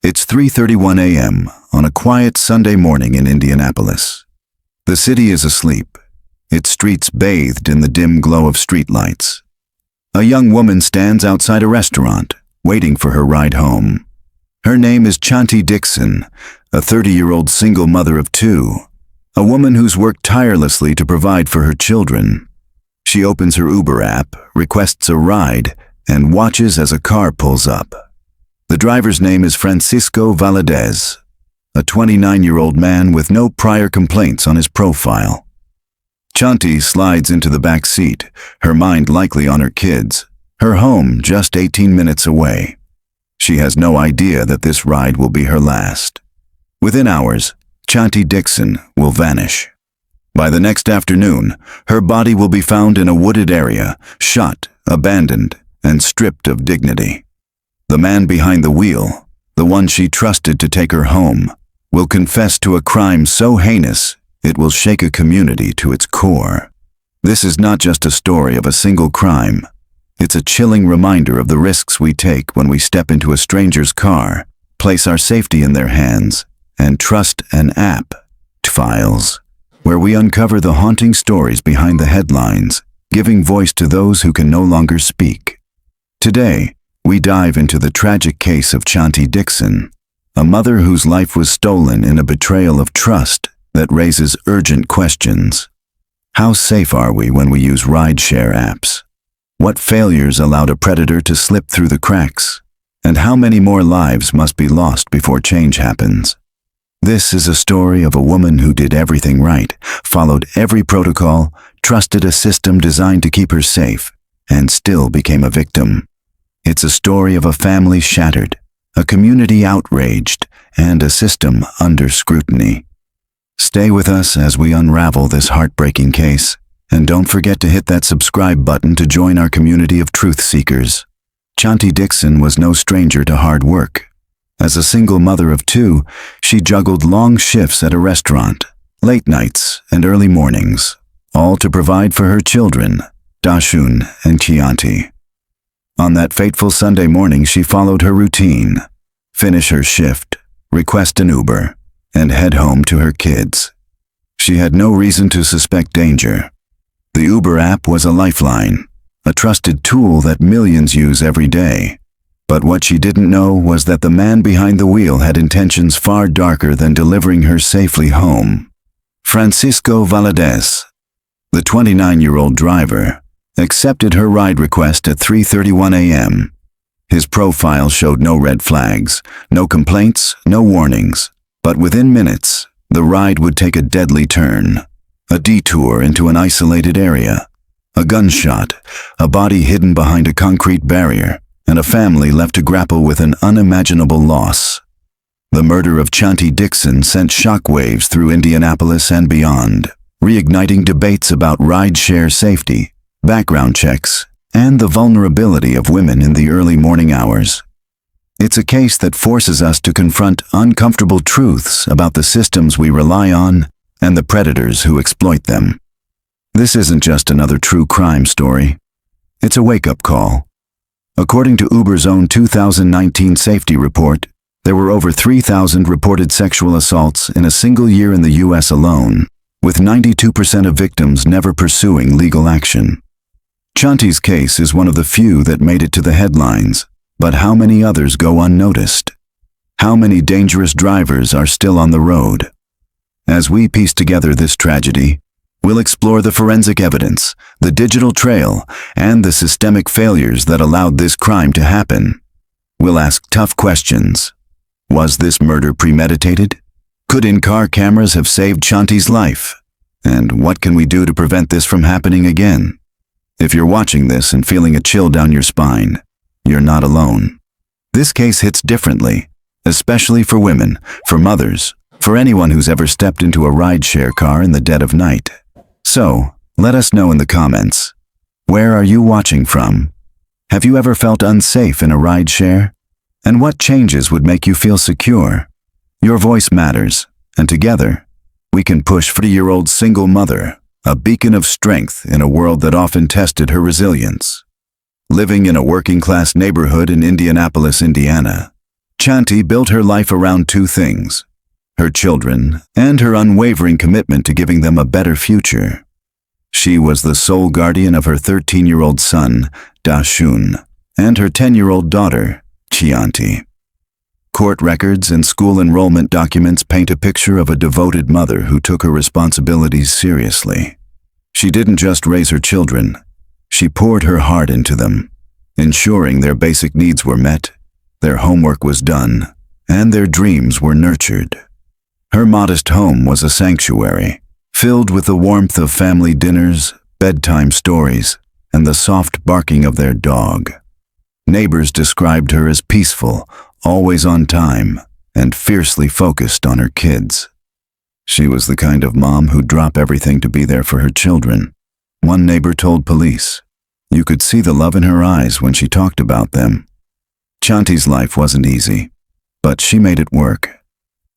It's 3:31 a.m. on a quiet Sunday morning in Indianapolis. The city is asleep, its streets bathed in the dim glow of streetlights. A young woman stands outside a restaurant, waiting for her ride home. Her name is Chanti Dixon, a 30-year-old single mother of two, a woman who's worked tirelessly to provide for her children. She opens her Uber app, requests a ride, and watches as a car pulls up. The driver's name is Valadez, a 29-year-old man with no prior complaints on his profile. Chanti slides into the back seat, her mind likely on her kids, her home just 18 minutes away. She has no idea that this ride will be her last. Within hours, Chanti Dixon will vanish. By the next afternoon, her body will be found in a wooded area, shot, abandoned, and stripped of dignity. The man behind the wheel, the one she trusted to take her home, will confess to a crime so heinous it will shake a community to its core. This is not just a story of a single crime. It's a chilling reminder of the risks we take when we step into a stranger's car, place our safety in their hands, and trust an app, Files, where we uncover the haunting stories behind the headlines, giving voice to those who can no longer speak. Today, we dive into the tragic case of Chanti Dixon, a mother whose life was stolen in a betrayal of trust that raises urgent questions. How safe are we when we use rideshare apps? What failures allowed a predator to slip through the cracks? And how many more lives must be lost before change happens? This is a story of a woman who did everything right, followed every protocol, trusted a system designed to keep her safe, and still became a victim. It's a story of a family shattered, a community outraged, and a system under scrutiny. Stay with us as we unravel this heartbreaking case, and don't forget to hit that subscribe button to join our community of truth seekers. Chanti Dixon was no stranger to hard work. As a single mother of two, she juggled long shifts at a restaurant, late nights and early mornings, all to provide for her children, Dashun and Chianti. On that fateful Sunday morning, she followed her routine, finish her shift, request an Uber, and head home to her kids. She had no reason to suspect danger. The Uber app was a lifeline, a trusted tool that millions use every day. But what she didn't know was that the man behind the wheel had intentions far darker than delivering her safely home. Valadez, the 29-year-old driver, accepted her ride request at 3:31 a.m. His profile showed no red flags, no complaints, no warnings. But within minutes, the ride would take a deadly turn. A detour into an isolated area. A gunshot, a body hidden behind a concrete barrier, and a family left to grapple with an unimaginable loss. The murder of Chanti Dixon sent shockwaves through Indianapolis and beyond, reigniting debates about rideshare safety, background checks, and the vulnerability of women in the early morning hours. It's a case that forces us to confront uncomfortable truths about the systems we rely on and the predators who exploit them. This isn't just another true crime story. It's a wake-up call. According to Uber's own 2019 safety report, there were over 3,000 reported sexual assaults in a single year in the U.S. alone, with 92% of victims never pursuing legal action. Chanti's case is one of the few that made it to the headlines, but how many others go unnoticed? How many dangerous drivers are still on the road? As we piece together this tragedy, we'll explore the forensic evidence, the digital trail, and the systemic failures that allowed this crime to happen. We'll ask tough questions. Was this murder premeditated? Could in-car cameras have saved Chanti's life? And what can we do to prevent this from happening again? If you're watching this and feeling a chill down your spine, you're not alone. This case hits differently, especially for women, for mothers, for anyone who's ever stepped into a rideshare car in the dead of night. So, let us know in the comments. Where are you watching from? Have you ever felt unsafe in a rideshare? And what changes would make you feel secure? Your voice matters, and together, we can push 40-year-old single mother, a beacon of strength in a world that often tested her resilience. Living in a working-class neighborhood in Indianapolis, Indiana, Chanti built her life around two things: her children and her unwavering commitment to giving them a better future. She was the sole guardian of her 13-year-old son, Dashun, and her 10-year-old daughter, Chanti. Court records and school enrollment documents paint a picture of a devoted mother who took her responsibilities seriously. She didn't just raise her children, she poured her heart into them, ensuring their basic needs were met, their homework was done, and their dreams were nurtured. Her modest home was a sanctuary, filled with the warmth of family dinners, bedtime stories, and the soft barking of their dog. Neighbors described her as peaceful, always on time, and fiercely focused on her kids. She was the kind of mom who'd drop everything to be there for her children. One neighbor told police, "You could see the love in her eyes when she talked about them." Chanti's life wasn't easy, but she made it work.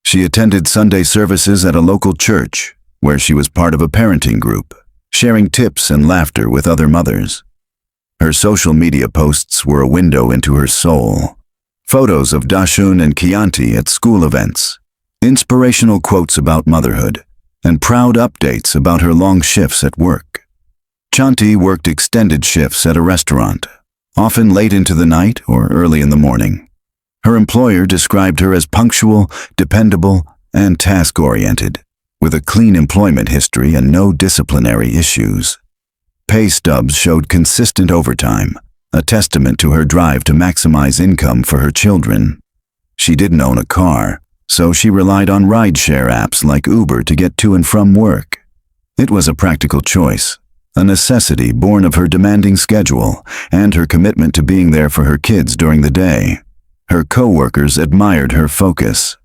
She attended Sunday services at a local church, where she was part of a parenting group, sharing tips and laughter with other mothers. Her social media posts were a window into her soul. Photos of Dashun and Chanti at school events, inspirational quotes about motherhood, and proud updates about her long shifts at work. Chanti worked extended shifts at a restaurant, often late into the night or early in the morning. Her employer described her as punctual, dependable, and task-oriented, with a clean employment history and no disciplinary issues. Pay stubs showed consistent overtime, a testament to her drive to maximize income for her children. She didn't own a car, so she relied on rideshare apps like Uber to get to and from work. It was a practical choice, a necessity born of her demanding schedule and her commitment to being there for her kids during the day. Her co-workers admired her focus.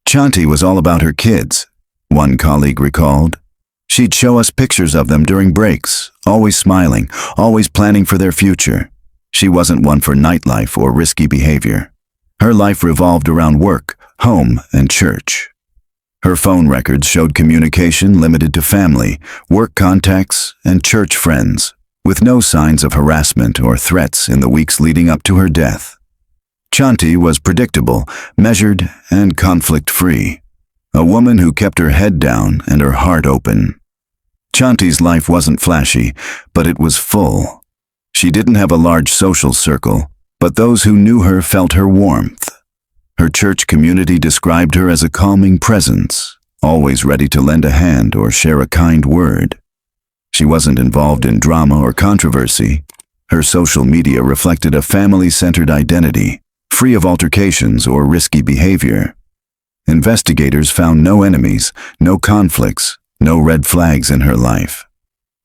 Chanti was all about her kids, one colleague recalled. She'd show us pictures of them during breaks, always smiling, always planning for their future. She wasn't one for nightlife or risky behavior. Her life revolved around work, home, and church. Her phone records showed communication limited to family, work contacts, and church friends, with no signs of harassment or threats in the weeks leading up to her death. Chanti was predictable, measured, and conflict-free, a woman who kept her head down and her heart open. Chanti's life wasn't flashy, but it was full. She didn't have a large social circle, but those who knew her felt her warmth. Her church community described her as a calming presence, always ready to lend a hand or share a kind word. She wasn't involved in drama or controversy. Her social media reflected a family-centered identity, free of altercations or risky behavior. Investigators found no enemies, no conflicts, no red flags in her life.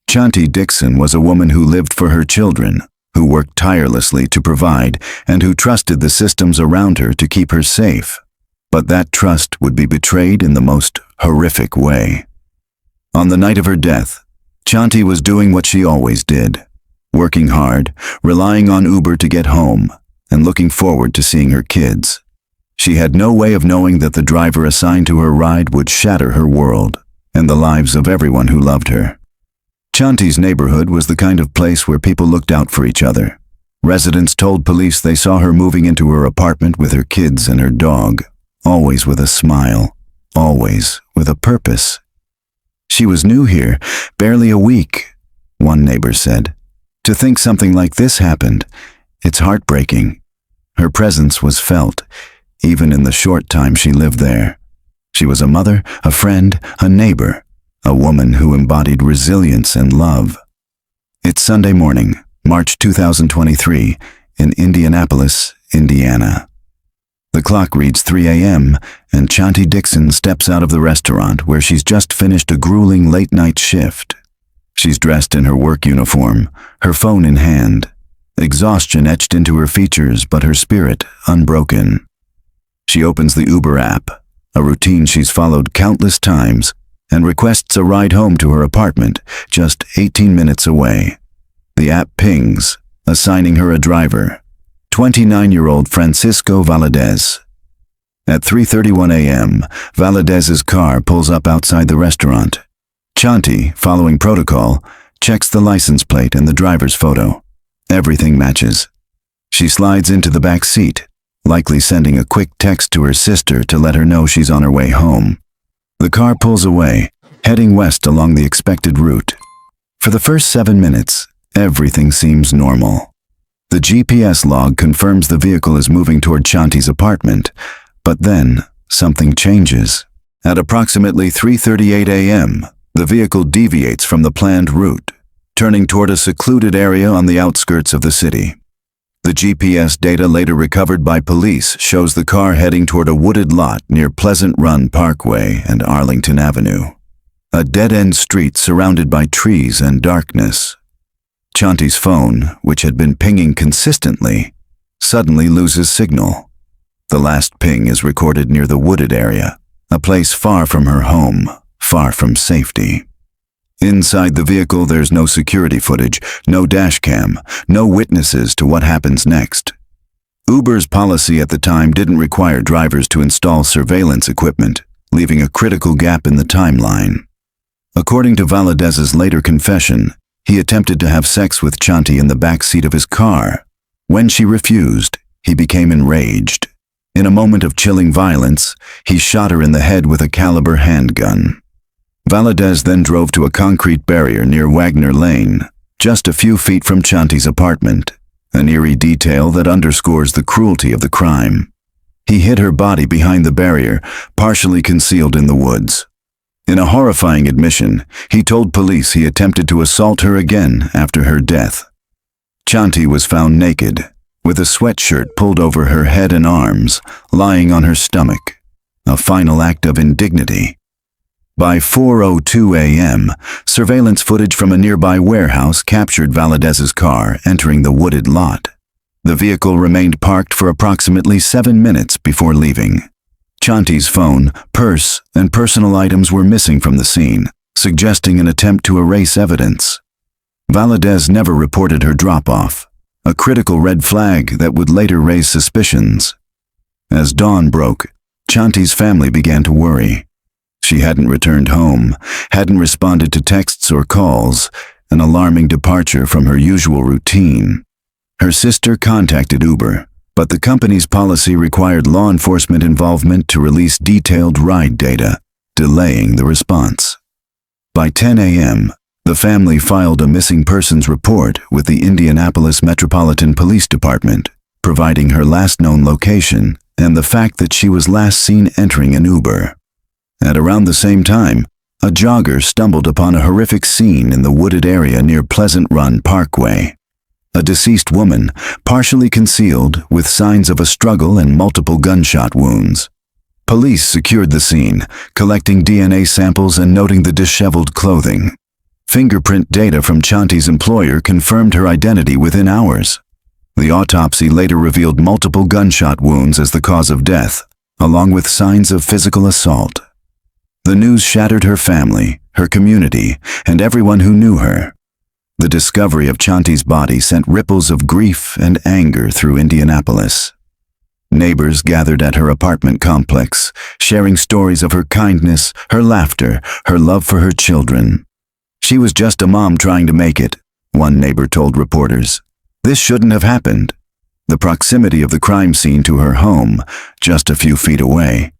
Chanti Dixon was a woman who lived for her children, who worked tirelessly to provide, and who trusted the systems around her to keep her safe. But that trust would be betrayed in the most horrific way. On the night of her death, Chanti was doing what she always did, working hard, relying on Uber to get home, and looking forward to seeing her kids. She had no way of knowing that the driver assigned to her ride would shatter her world and the lives of everyone who loved her. Chanti's neighborhood was the kind of place where people looked out for each other. Residents told police they saw her moving into her apartment with her kids and her dog, always with a smile, always with a purpose. She was new here, barely a week, one neighbor said. To think something like this happened, it's heartbreaking. Her presence was felt, even in the short time she lived there. She was a mother, a friend, a neighbor, a woman who embodied resilience and love. It's Sunday morning, March 2023, in Indianapolis, Indiana. The clock reads 3 a.m., and Chanti Dixon steps out of the restaurant where she's just finished a grueling late-night shift. She's dressed in her work uniform, her phone in hand, exhaustion etched into her features, but her spirit unbroken. She opens the Uber app, a routine she's followed countless times, and requests a ride home to her apartment, just 18 minutes away. The app pings, assigning her a driver, 29-year-old Francisco Valadez. At 3:31 a.m., Valadez's car pulls up outside the restaurant. Chanti, following protocol, checks the license plate and the driver's photo. Everything matches. She slides into the back seat, likely sending a quick text to her sister to let her know she's on her way home. The car pulls away, heading west along the expected route. For the first 7 minutes, everything seems normal. The GPS log confirms the vehicle is moving toward Chanti's apartment, but then something changes. At approximately 3:38 a.m., the vehicle deviates from the planned route, turning toward a secluded area on the outskirts of the city. The GPS data later recovered by police shows the car heading toward a wooded lot near Pleasant Run Parkway and Arlington Avenue, a dead-end street surrounded by trees and darkness. Chanti's phone, which had been pinging consistently, suddenly loses signal. The last ping is recorded near the wooded area, a place far from her home, far from safety. Inside the vehicle, there's no security footage, no dashcam, no witnesses to what happens next. Uber's policy at the time didn't require drivers to install surveillance equipment, leaving a critical gap in the timeline. According to Valadez's later confession, he attempted to have sex with Chanti in the back seat of his car. When she refused, he became enraged. In a moment of chilling violence, he shot her in the head with a caliber handgun. Valadez then drove to a concrete barrier near Wagner Lane, just a few feet from Chanti's apartment, an eerie detail that underscores the cruelty of the crime. He hid her body behind the barrier, partially concealed in the woods. In a horrifying admission, he told police he attempted to assault her again after her death. Chanti was found naked, with a sweatshirt pulled over her head and arms, lying on her stomach, a final act of indignity. By 4:02 a.m., surveillance footage from a nearby warehouse captured Valadez's car entering the wooded lot. The vehicle remained parked for approximately 7 minutes before leaving. Chanti's phone, purse, and personal items were missing from the scene, suggesting an attempt to erase evidence. Valadez never reported her drop-off, a critical red flag that would later raise suspicions. As dawn broke, Chanti's family began to worry. She hadn't returned home, hadn't responded to texts or calls, an alarming departure from her usual routine. Her sister contacted Uber, but the company's policy required law enforcement involvement to release detailed ride data, delaying the response. By 10 a.m., the family filed a missing persons report with the Indianapolis Metropolitan Police Department, providing her last known location and the fact that she was last seen entering an Uber. At around the same time, a jogger stumbled upon a horrific scene in the wooded area near Pleasant Run Parkway. A deceased woman, partially concealed, with signs of a struggle and multiple gunshot wounds. Police secured the scene, collecting DNA samples and noting the disheveled clothing. Fingerprint data from Chanti's employer confirmed her identity within hours. The autopsy later revealed multiple gunshot wounds as the cause of death, along with signs of physical assault. The news shattered her family, her community, and everyone who knew her. The discovery of Chanti's body sent ripples of grief and anger through Indianapolis. Neighbors gathered at her apartment complex, sharing stories of her kindness, her laughter, her love for her children. "She was just a mom trying to make it," one neighbor told reporters. "This shouldn't have happened." The proximity of the crime scene to her home, just a few feet away,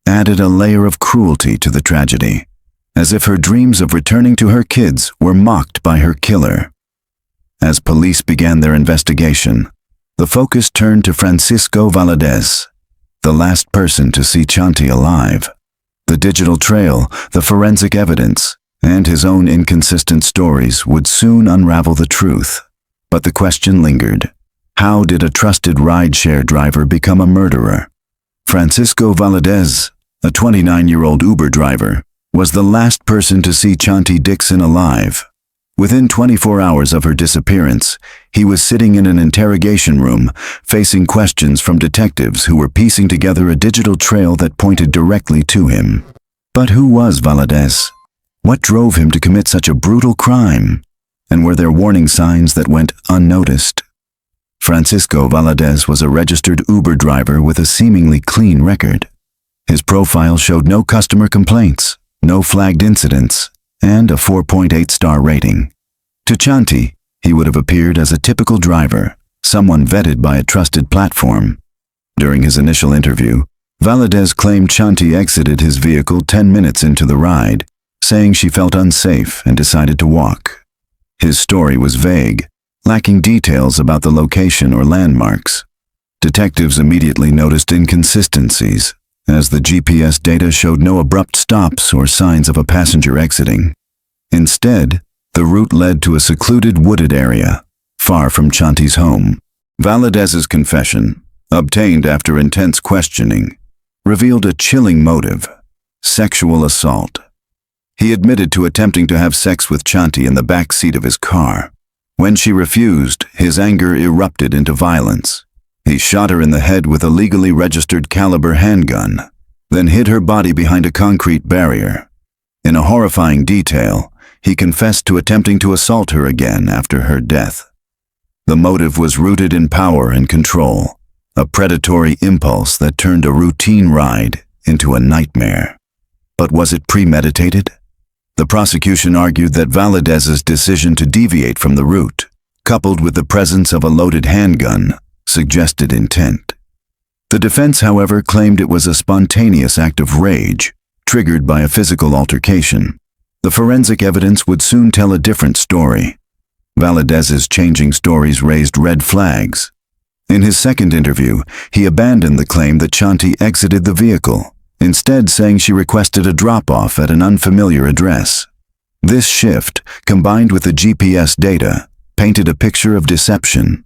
added a layer of cruelty to the tragedy, as if her dreams of returning to her kids were mocked by her killer. As police began their investigation, the focus turned to Francisco Valadez, the last person to see Chanti alive. The digital trail, the forensic evidence, and his own inconsistent stories would soon unravel the truth. But the question lingered: how did a trusted rideshare driver become a murderer? Francisco Valadez, a 29-year-old Uber driver, was the last person to see Chanti Dixon alive. Within 24 hours of her disappearance, he was sitting in an interrogation room, facing questions from detectives who were piecing together a digital trail that pointed directly to him. But who was Valadez? What drove him to commit such a brutal crime? And were there warning signs that went unnoticed? Francisco Valadez was a registered Uber driver with a seemingly clean record. His profile showed no customer complaints, no flagged incidents, and a 4.8-star rating. To Chanti, he would have appeared as a typical driver, someone vetted by a trusted platform. During his initial interview, Valadez claimed Chanti exited his vehicle 10 minutes into the ride, saying she felt unsafe and decided to walk. His story was vague, lacking details about the location or landmarks. Detectives immediately noticed inconsistencies, as the GPS data showed no abrupt stops or signs of a passenger exiting. Instead, the route led to a secluded wooded area, far from Chanti's home. Valadez's confession, obtained after intense questioning, revealed a chilling motive: sexual assault. He admitted to attempting to have sex with Chanti in the back seat of his car. When she refused, his anger erupted into violence. He shot her in the head with a legally registered caliber handgun, then hid her body behind a concrete barrier. In a horrifying detail, he confessed to attempting to assault her again after her death. The motive was rooted in power and control, a predatory impulse that turned a routine ride into a nightmare. But was it premeditated? The prosecution argued that Valadez's decision to deviate from the route, coupled with the presence of a loaded handgun, suggested intent. The defense, however, claimed it was a spontaneous act of rage, triggered by a physical altercation. The forensic evidence would soon tell a different story. Valadez's changing stories raised red flags. In his second interview, he abandoned the claim that Chanti exited the vehicle, instead saying she requested a drop-off at an unfamiliar address. This shift, combined with the GPS data, painted a picture of deception.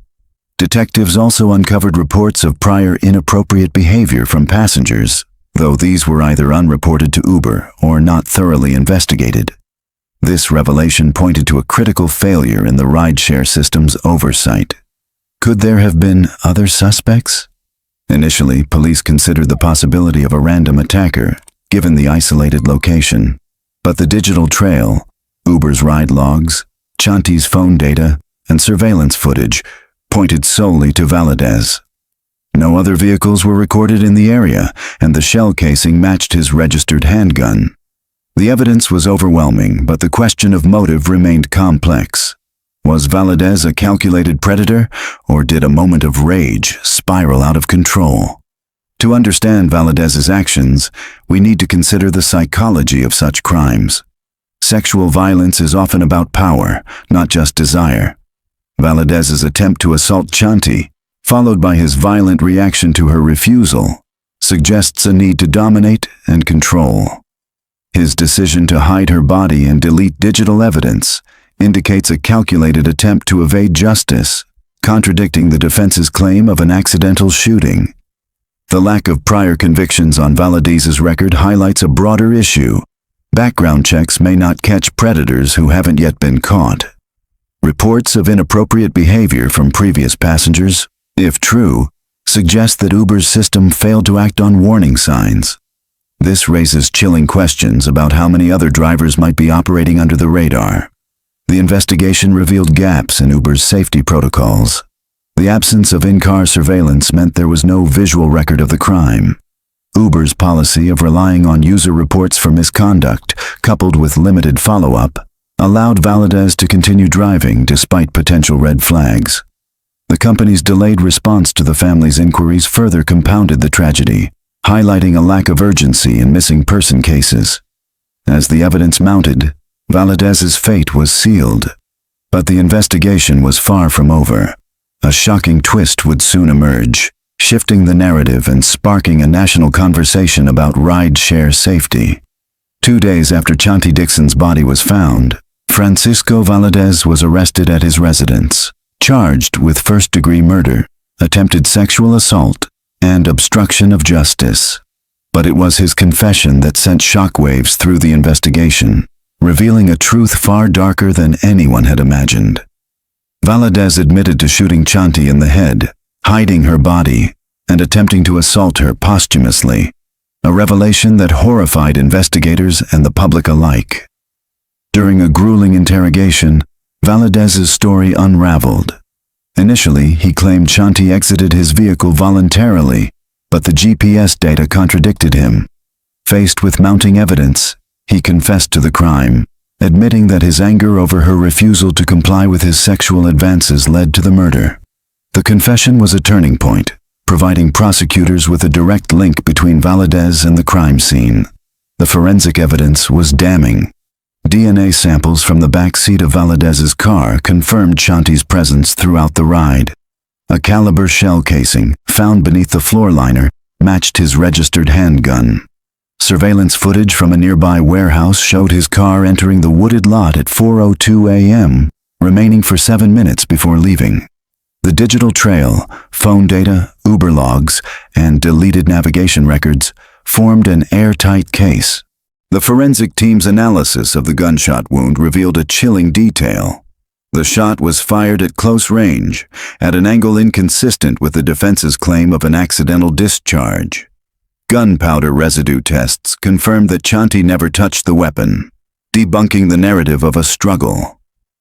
Detectives also uncovered reports of prior inappropriate behavior from passengers, though these were either unreported to Uber or not thoroughly investigated. This revelation pointed to a critical failure in the rideshare system's oversight. Could there have been other suspects? Initially, police considered the possibility of a random attacker, given the isolated location. But the digital trail, Uber's ride logs, Chanti's phone data, and surveillance footage pointed solely to Valadez. No other vehicles were recorded in the area, and the shell casing matched his registered handgun. The evidence was overwhelming, but the question of motive remained complex. Was Valadez a calculated predator, or did a moment of rage spiral out of control? To understand Valadez's actions, we need to consider the psychology of such crimes. Sexual violence is often about power, not just desire. Valadez's attempt to assault Chanti, followed by his violent reaction to her refusal, suggests a need to dominate and control. His decision to hide her body and delete digital evidence indicates a calculated attempt to evade justice, contradicting the defense's claim of an accidental shooting. The lack of prior convictions on Valadez's record highlights a broader issue. Background checks may not catch predators who haven't yet been caught. Reports of inappropriate behavior from previous passengers, if true, suggest that Uber's system failed to act on warning signs. This raises chilling questions about how many other drivers might be operating under the radar. The investigation revealed gaps in Uber's safety protocols. The absence of in-car surveillance meant there was no visual record of the crime. Uber's policy of relying on user reports for misconduct, coupled with limited follow-up, allowed Valadez to continue driving despite potential red flags. The company's delayed response to the family's inquiries further compounded the tragedy, highlighting a lack of urgency in missing person cases. As the evidence mounted, Valadez's fate was sealed. But the investigation was far from over. A shocking twist would soon emerge, shifting the narrative and sparking a national conversation about rideshare safety. 2 days after Chanti Dixon's body was found, Francisco Valadez was arrested at his residence, charged with first-degree murder, attempted sexual assault, and obstruction of justice. But it was his confession that sent shockwaves through the investigation, revealing a truth far darker than anyone had imagined. Valadez admitted to shooting Chanti in the head, hiding her body, and attempting to assault her posthumously, a revelation that horrified investigators and the public alike. During a grueling interrogation, Valadez's story unraveled. Initially, he claimed Chanti exited his vehicle voluntarily, but the GPS data contradicted him. Faced with mounting evidence, he confessed to the crime, admitting that his anger over her refusal to comply with his sexual advances led to the murder. The confession was a turning point, providing prosecutors with a direct link between Valadez and the crime scene. The forensic evidence was damning. DNA samples from the back seat of Valadez's car confirmed Chanti's presence throughout the ride. A caliber shell casing, found beneath the floor liner, matched his registered handgun. Surveillance footage from a nearby warehouse showed his car entering the wooded lot at 4:02 a.m., remaining for 7 minutes before leaving. The digital trail, phone data, Uber logs, and deleted navigation records formed an airtight case. The forensic team's analysis of the gunshot wound revealed a chilling detail. The shot was fired at close range, at an angle inconsistent with the defense's claim of an accidental discharge. Gunpowder residue tests confirmed that Chanti never touched the weapon, debunking the narrative of a struggle.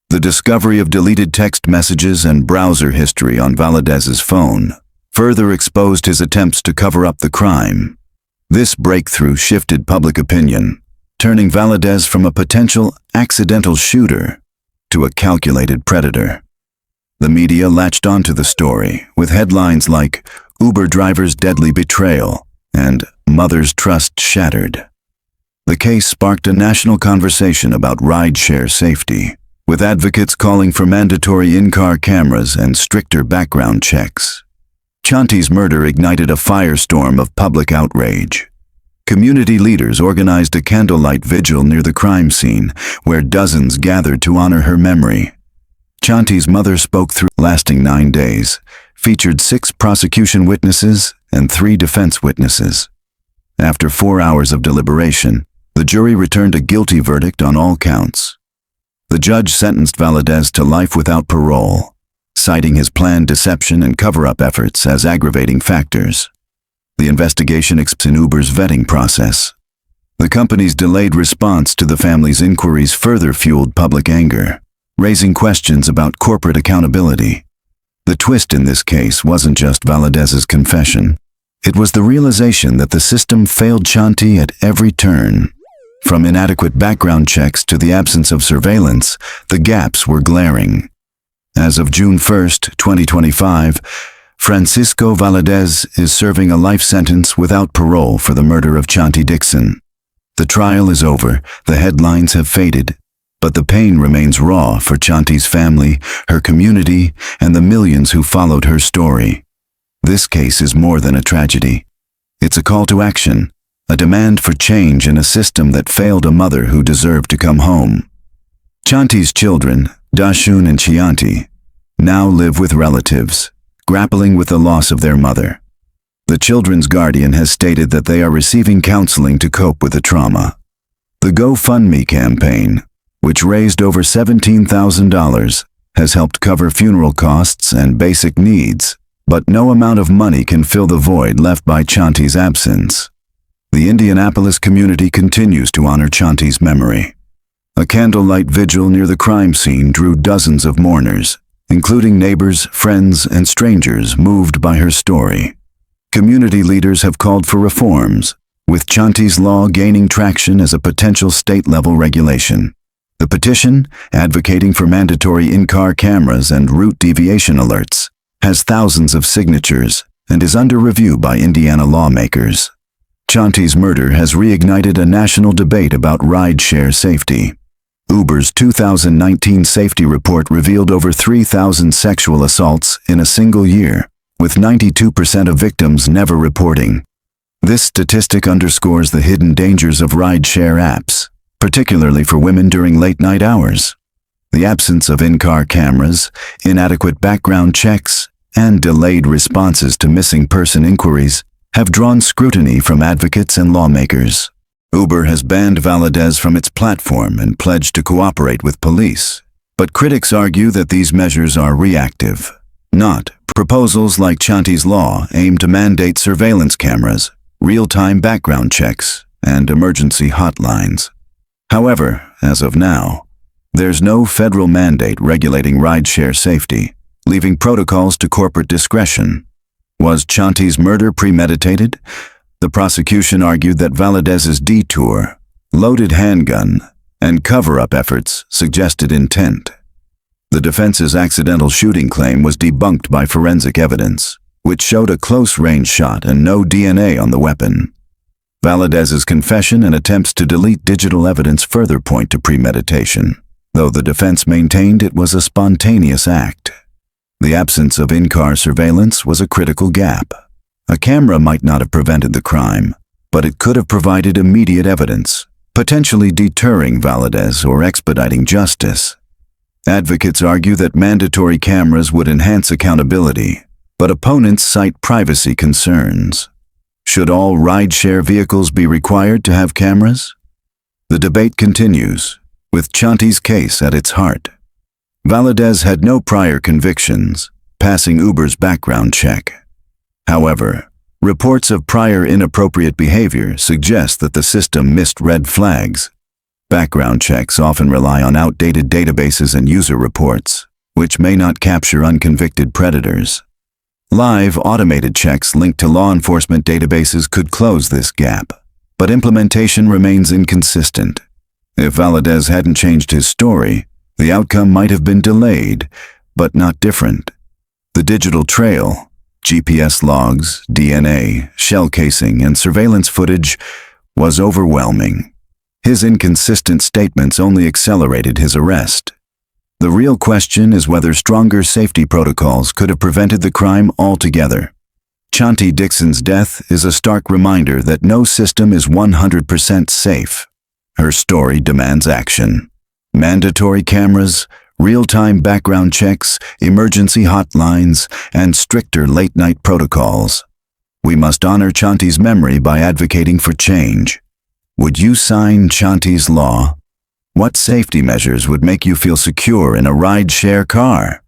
The discovery of deleted text messages and browser history on Valadez's phone further exposed his attempts to cover up the crime. This breakthrough shifted public opinion, turning Valadez from a potential accidental shooter to a calculated predator. The media latched onto the story with headlines like "Uber driver's deadly betrayal" and "Mother's trust shattered." The case sparked a national conversation about rideshare safety, with advocates calling for mandatory in-car cameras and stricter background checks. Chanti's murder ignited a firestorm of public outrage. Community leaders organized a candlelight vigil near the crime scene, where dozens gathered to honor her memory. Chanti's mother spoke through, lasting 9 days, featured 6 prosecution witnesses and 3 defense witnesses. After 4 hours of deliberation, the jury returned a guilty verdict on all counts. The judge sentenced Valadez to life without parole, citing his planned deception and cover-up efforts as aggravating factors. The investigation exposed Uber's vetting process. The company's delayed response to the family's inquiries further fueled public anger, raising questions about corporate accountability. The twist in this case wasn't just Valadez's confession. It was the realization that the system failed Chanti at every turn. From inadequate background checks to the absence of surveillance, the gaps were glaring. As of June 1, 2025, Francisco Valadez is serving a life sentence without parole for the murder of Chanti Dixon. The trial is over, the headlines have faded, but the pain remains raw for Chanti's family, her community, and the millions who followed her story. This case is more than a tragedy. It's a call to action, a demand for change in a system that failed a mother who deserved to come home. Chanti's children, Dashun and Chianti, now live with relatives, grappling with the loss of their mother. The children's guardian has stated that they are receiving counseling to cope with the trauma. The GoFundMe campaign, which raised over $17,000, has helped cover funeral costs and basic needs, but no amount of money can fill the void left by Chanti's absence. The Indianapolis community continues to honor Chanti's memory. A candlelight vigil near the crime scene drew dozens of mourners, including neighbors, friends, and strangers moved by her story. Community leaders have called for reforms, with Chanti's law gaining traction as a potential state-level regulation. The petition, advocating for mandatory in-car cameras and route deviation alerts, has thousands of signatures and is under review by Indiana lawmakers. Chanti's murder has reignited a national debate about rideshare safety. Uber's 2019 safety report revealed over 3,000 sexual assaults in a single year, with 92% of victims never reporting. This statistic underscores the hidden dangers of rideshare apps, particularly for women during late-night hours. The absence of in-car cameras, inadequate background checks, and delayed responses to missing person inquiries have drawn scrutiny from advocates and lawmakers. Uber has banned Valadez from its platform and pledged to cooperate with police, but critics argue that these measures are reactive, not proposals like Chanti's law aim to mandate surveillance cameras, real-time background checks, and emergency hotlines. However, as of now, there's no federal mandate regulating rideshare safety, leaving protocols to corporate discretion. Was Chanti's murder premeditated? The prosecution argued that Valadez's detour, loaded handgun, and cover-up efforts suggested intent. The defense's accidental shooting claim was debunked by forensic evidence, which showed a close-range shot and no DNA on the weapon. Valadez's confession and attempts to delete digital evidence further point to premeditation, though the defense maintained it was a spontaneous act. The absence of in-car surveillance was a critical gap. A camera might not have prevented the crime, but it could have provided immediate evidence, potentially deterring Valadez or expediting justice. Advocates argue that mandatory cameras would enhance accountability, but opponents cite privacy concerns. Should all rideshare vehicles be required to have cameras? The debate continues, with Chanti's case at its heart. Valadez had no prior convictions, passing Uber's background check. However, reports of prior inappropriate behavior suggest that the system missed red flags. Background checks often rely on outdated databases and user reports, which may not capture unconvicted predators. Live, automated checks linked to law enforcement databases could close this gap, but implementation remains inconsistent. If Valadez hadn't changed his story, the outcome might have been delayed, but not different. The digital trail, GPS logs, DNA, shell casing, and surveillance footage was overwhelming. His inconsistent statements only accelerated his arrest. The real question is whether stronger safety protocols could have prevented the crime altogether. Chanti Dixon's death is a stark reminder that no system is 100% safe. Her story demands action. Mandatory cameras, real-time background checks, emergency hotlines, and stricter late-night protocols. We must honor Chanti's memory by advocating for change. Would you sign Chanti's law? What safety measures would make you feel secure in a ride-share car?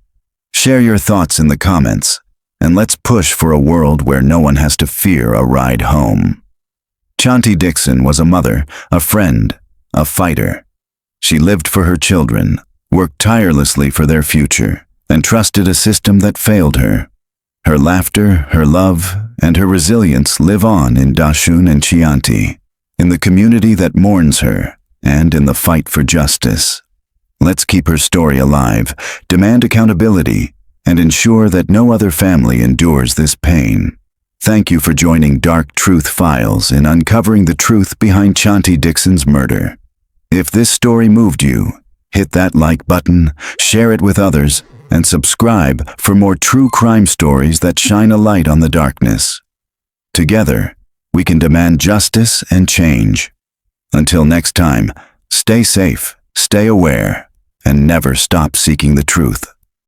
Share your thoughts in the comments, and let's push for a world where no one has to fear a ride home. Chanti Dixon was a mother, a friend, a fighter. She lived for her children, worked tirelessly for their future, and trusted a system that failed her. Her laughter, her love, and her resilience live on in Dashun and Chianti, in the community that mourns her, and in the fight for justice. Let's keep her story alive, demand accountability, and ensure that no other family endures this pain. Thank you for joining Dark Truth Files in uncovering the truth behind Chanti Dixon's murder. If this story moved you, hit that like button, share it with others, and subscribe for more true crime stories that shine a light on the darkness. Together, we can demand justice and change. Until next time, stay safe, stay aware, and never stop seeking the truth.